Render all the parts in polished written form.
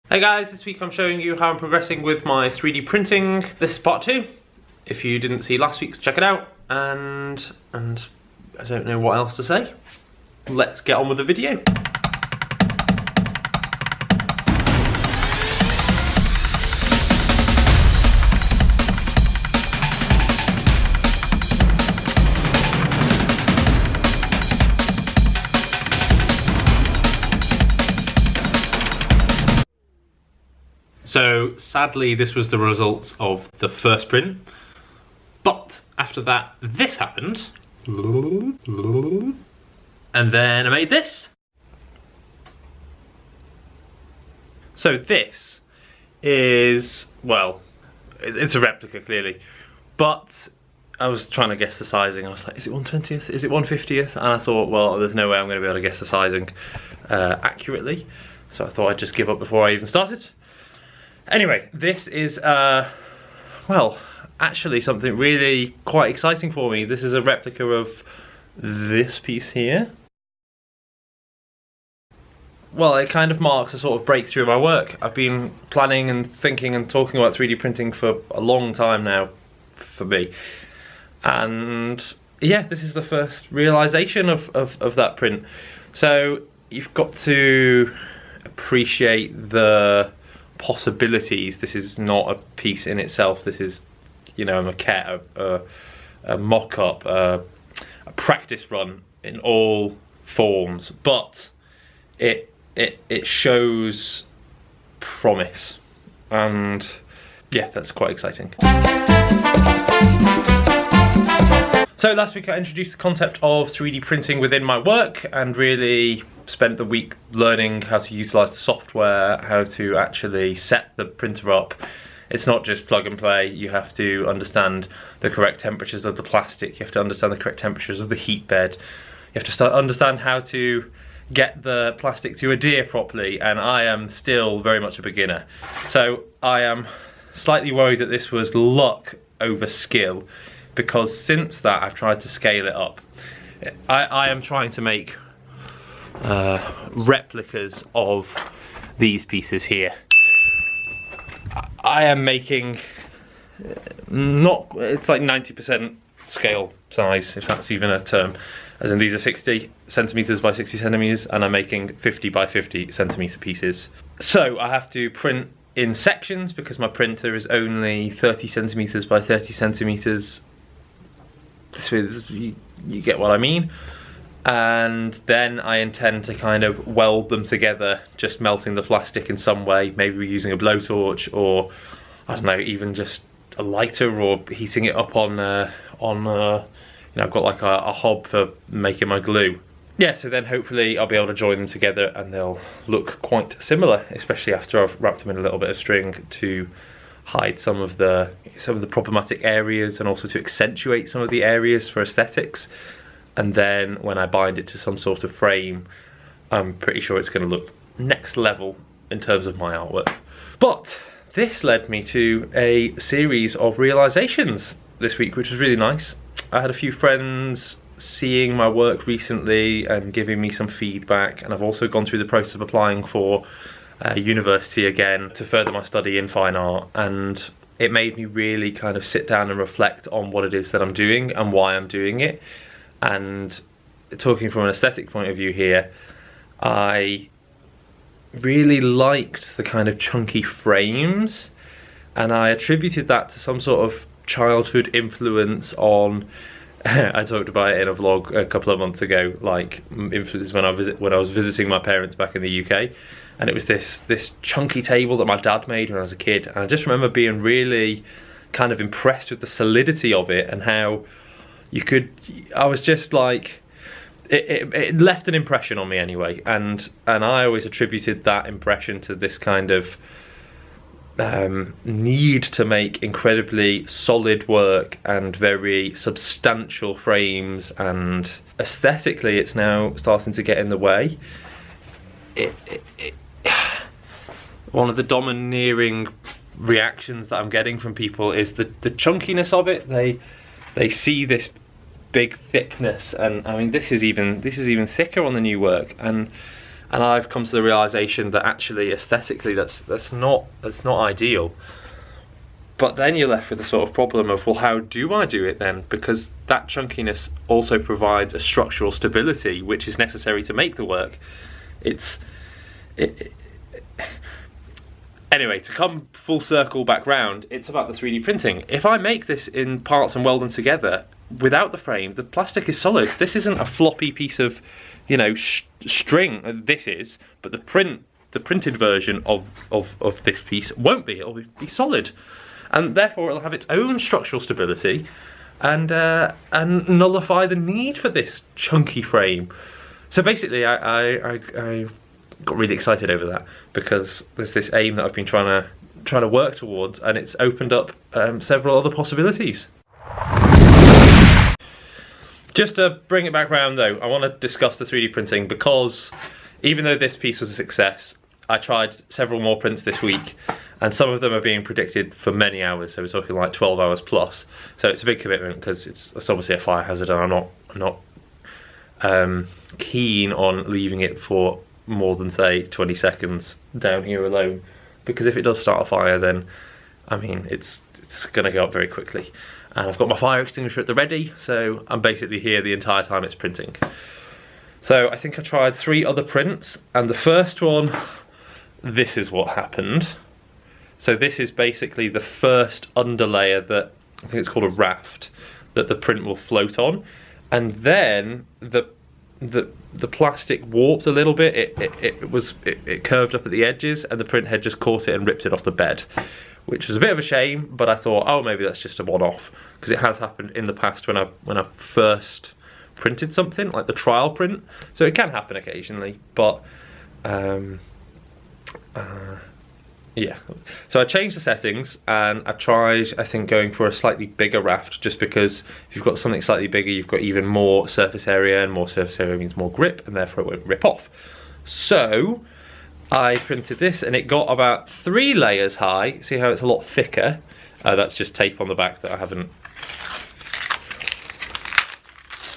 Hey guys, this week I'm showing you how I'm progressing with my 3D printing. This is part 2. If you didn't see last week's, check it out. And I don't know what else to say. Let's get on with the video. So sadly this was the results of the first print, but after that this happened, and then I made this. So this is, well, it's a replica clearly, but I was trying to guess the sizing. I was like, is it 1/20th? Is it 1/50th? And I thought, well, there's no way I'm going to be able to guess the sizing accurately, so I thought I'd just give up before I even started. Anyway, this is, well, actually something really quite exciting for me. This is a replica of this piece here. Well, it kind of marks a sort of breakthrough in my work. I've been planning and thinking and talking about 3D printing for a long time now, for me. And yeah, this is the first realization of that print. So you've got to appreciate the possibilities. This is not a piece in itself. This is, you know, a maquette, a mock-up, a practice run in all forms, but it shows promise, and yeah, that's quite exciting. So last week I introduced the concept of 3D printing within my work and really spent the week learning how to utilize the software, how to actually set the printer up. It's not just plug and play. You have to understand the correct temperatures of the plastic. You have to understand the correct temperatures of the heat bed. You have to understand how to get the plastic to adhere properly, and I am still very much a beginner. So I am slightly worried that this was luck over skill, because since that I've tried to scale it up. I am trying to make replicas of these pieces here. I am making it's like 90% scale size, if that's even a term, as in these are 60 centimeters by 60 centimeters, and I'm making 50 by 50 centimeter pieces. So I have to print in sections because my printer is only 30 centimeters by 30 centimeters. You get what I mean. And then I intend to kind of weld them together, just melting the plastic in some way, maybe using a blowtorch, or I don't know, even just a lighter, or heating it up on you know, I've got like a hob for making my glue. Yeah, so then hopefully I'll be able to join them together and they'll look quite similar, especially after I've wrapped them in a little bit of string to hide some of the problematic areas, and also to accentuate some of the areas for aesthetics. And then when I bind it to some sort of frame, I'm pretty sure it's going to look next level in terms of my artwork. But this led me to a series of realizations this week, which was really nice. I had a few friends seeing my work recently and giving me some feedback, and I've also gone through the process of applying for university again to further my study in fine art, and it made me really kind of sit down and reflect on what it is that I'm doing and why I'm doing it. And talking from an aesthetic point of view here, I really liked the kind of chunky frames, and I attributed that to some sort of childhood influence on I talked about it in a vlog a couple of months ago, like influences when I was visiting my parents back in the UK, and it was this chunky table that my dad made when I was a kid, and I just remember being really kind of impressed with the solidity of it, and how I was just like, it left an impression on me anyway, and I always attributed that impression to this kind of need to make incredibly solid work and very substantial frames, and aesthetically it's now starting to get in the way. One of the domineering reactions that I'm getting from people is the chunkiness of it. They see this big thickness, and I mean this is even thicker on the new work, and And I've come to the realization that actually aesthetically that's not ideal. But then you're left with the sort of problem of, well, how do I do it then? Because that chunkiness also provides a structural stability which is necessary to make the work. Anyway, to come full circle back round, it's about the 3D printing. If I make this in parts and weld them together without the frame, the plastic is solid. This isn't a floppy piece of, you know, string. This is, but the printed version of this piece won't be. It'll be solid, and therefore it'll have its own structural stability, and nullify the need for this chunky frame. So basically, I got really excited over that, because there's this aim that I've been trying to work towards, and it's opened up several other possibilities. Just to bring it back round though, I want to discuss the 3D printing, because even though this piece was a success, I tried several more prints this week, and some of them are being predicted for many hours, so we're talking like 12 hours plus. So it's a big commitment, because it's obviously a fire hazard, and I'm not keen on leaving it for more than, say, 20 seconds down here alone, because if it does start a fire, then I mean it's going to go up very quickly. And I've got my fire extinguisher at the ready, so I'm basically here the entire time it's printing. So I think I tried 3 other prints, and the first one, this is what happened. So this is basically the first underlayer that, I think it's called a raft, that the print will float on, and then the plastic warped a little bit. It curved up at the edges, and the print head just caught it and ripped it off the bed, which was a bit of a shame. But I thought, oh, maybe that's just a one-off, because it has happened in the past when I first printed something like the trial print. So it can happen occasionally, but yeah. So I changed the settings, and I tried, I think, going for a slightly bigger raft, just because if you've got something slightly bigger, you've got even more surface area, and more surface area means more grip, and therefore it won't rip off. So I printed this, and it got about 3 layers high. See how it's a lot thicker? That's just tape on the back that I haven't...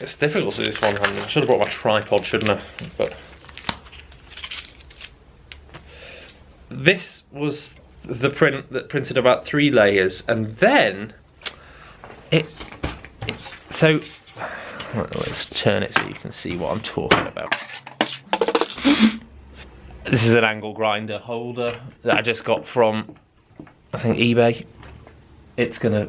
It's difficult to do this one-handed. I should have brought my tripod, shouldn't I? But this was the print that printed about 3 layers, and then so let's turn it so you can see what I'm talking about. This is an angle grinder holder that I just got from, I think, eBay. It's gonna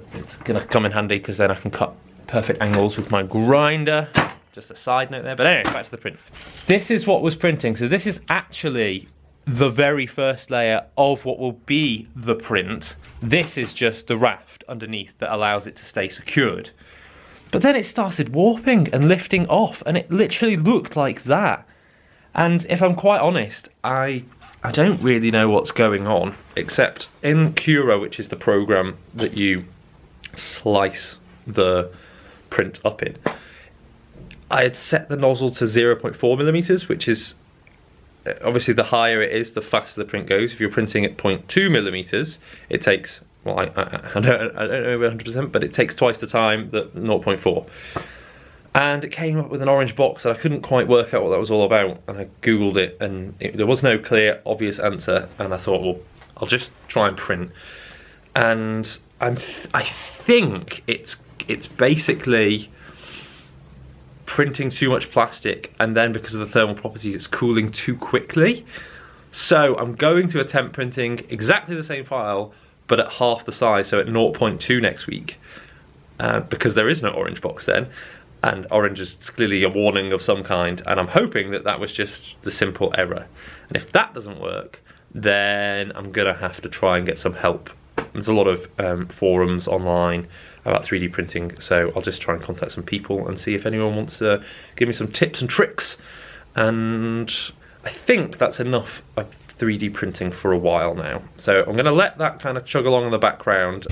come in handy, because then I can cut perfect angles with my grinder. Just a side note there, but anyway, back to the print. This is what was printing. So this is actually the very first layer of what will be the print. This is just the raft underneath that allows it to stay secured. But then it started warping and lifting off, and it literally looked like that. And if I'm quite honest, I don't really know what's going on, except in Cura, which is the program that you slice the print up in, I had set the nozzle to 0.4mm, which is obviously the higher it is, the faster the print goes. If you're printing at 0.2mm, it takes, well, I don't know 100%, but it takes twice the time that 0.4. And it came up with an orange box, and I couldn't quite work out what that was all about. And I googled it, and there was no clear, obvious answer. And I thought, well, I'll just try and print. And I think it's basically printing too much plastic, and then because of the thermal properties, it's cooling too quickly. So I'm going to attempt printing exactly the same file, but at half the size, so at 0.2 next week, because there is no orange box then. And orange is clearly a warning of some kind, and I'm hoping that that was just the simple error. And if that doesn't work, then I'm gonna have to try and get some help. There's a lot of forums online about 3D printing, so I'll just try and contact some people and see if anyone wants to give me some tips and tricks. And I think that's enough of 3D printing for a while now. So I'm gonna let that kind of chug along in the background.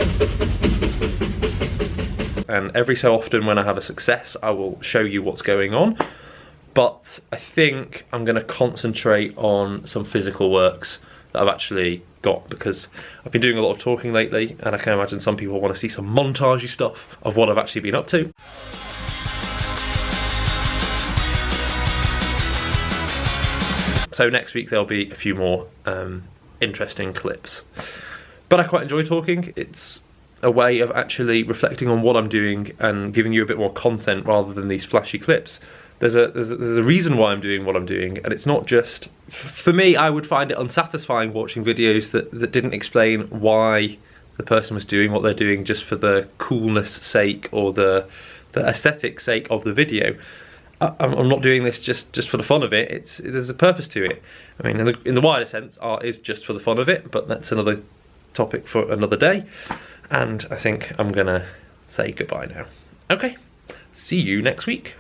And every so often when I have a success, I will show you what's going on. But I think I'm going to concentrate on some physical works that I've actually got, because I've been doing a lot of talking lately, and I can imagine some people want to see some montagey stuff of what I've actually been up to. So next week there'll be a few more interesting clips. But I quite enjoy talking. It's a way of actually reflecting on what I'm doing and giving you a bit more content rather than these flashy clips. There's a reason why I'm doing what I'm doing, and it's not just, for me, I would find it unsatisfying watching videos that didn't explain why the person was doing what they're doing just for the coolness sake or the aesthetic sake of the video. I'm not doing this just for the fun of it. There's a purpose to it. I mean, in the wider sense, art is just for the fun of it, but that's another topic for another day. And I think I'm gonna say goodbye now. Okay, see you next week.